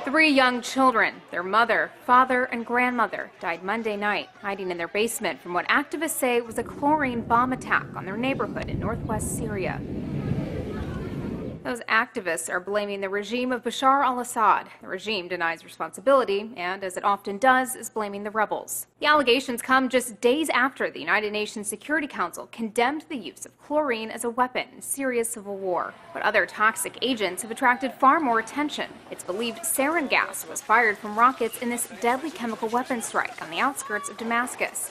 Three young children, their mother, father, and grandmother, died Monday night, hiding in their basement from what activists say was a chlorine bomb attack on their neighborhood in northwest Syria. Those activists are blaming the regime of Bashar al-Assad. The regime denies responsibility and, as it often does, is blaming the rebels. The allegations come just days after the United Nations Security Council condemned the use of chlorine as a weapon in Syria's civil war. But other toxic agents have attracted far more attention. It's believed sarin gas was fired from rockets in this deadly chemical weapons strike on the outskirts of Damascus.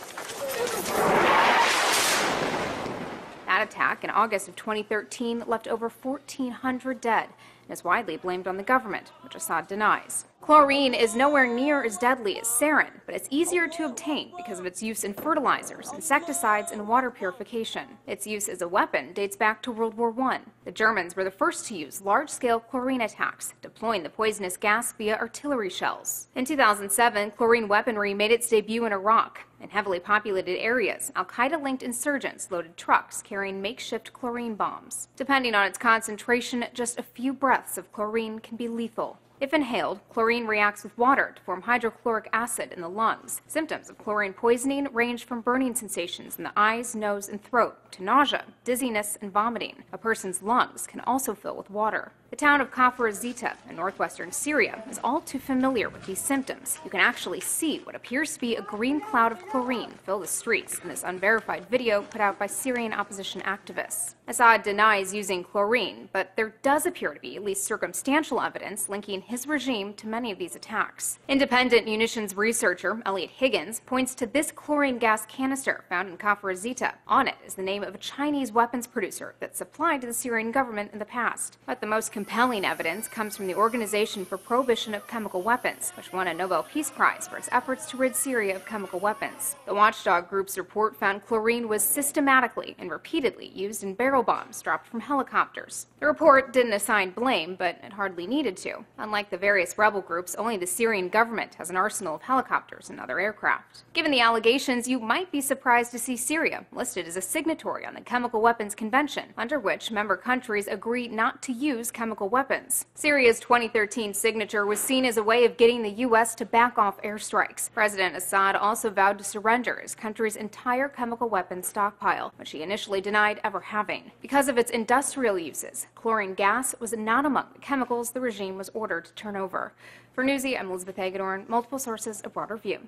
That attack in August of 2013 left over 1,400 dead and is widely blamed on the government, which Assad denies. Chlorine is nowhere near as deadly as sarin, but it's easier to obtain because of its use in fertilizers, insecticides, and water purification. Its use as a weapon dates back to World War I. The Germans were the first to use large-scale chlorine attacks, deploying the poisonous gas via artillery shells. In 2007, chlorine weaponry made its debut in Iraq. In heavily populated areas, al-Qaeda-linked insurgents loaded trucks carrying makeshift chlorine bombs. Depending on its concentration, just a few breaths of chlorine can be lethal. If inhaled, chlorine reacts with water to form hydrochloric acid in the lungs. Symptoms of chlorine poisoning range from burning sensations in the eyes, nose, and throat to nausea, dizziness, and vomiting. A person's lungs can also fill with water. The town of Kafr Zita in northwestern Syria is all too familiar with these symptoms. You can actually see what appears to be a green cloud of chlorine fill the streets in this unverified video put out by Syrian opposition activists. Assad denies using chlorine, but there does appear to be at least circumstantial evidence linking his regime to many of these attacks. Independent munitions researcher Elliot Higgins points to this chlorine gas canister found in Kafr Zita. On it is the name of a Chinese weapons producer that supplied to the Syrian government in the past. But the most compelling evidence comes from the Organization for Prohibition of Chemical Weapons, which won a Nobel Peace Prize for its efforts to rid Syria of chemical weapons. The watchdog group's report found chlorine was systematically and repeatedly used in barrel bombs dropped from helicopters. The report didn't assign blame, but it hardly needed to. Unlike the various rebel groups, only the Syrian government has an arsenal of helicopters and other aircraft. Given the allegations, you might be surprised to see Syria listed as a signatory on the Chemical Weapons Convention, under which member countries agree not to use chemical weapons. Syria's 2013 signature was seen as a way of getting the U.S. to back off airstrikes. President Assad also vowed to surrender his country's entire chemical weapons stockpile, which he initially denied ever having. Because of its industrial uses, chlorine gas was not among the chemicals the regime was ordered to turn over. For Newsy, I'm Elizabeth Hagedorn, multiple sources, a broader view.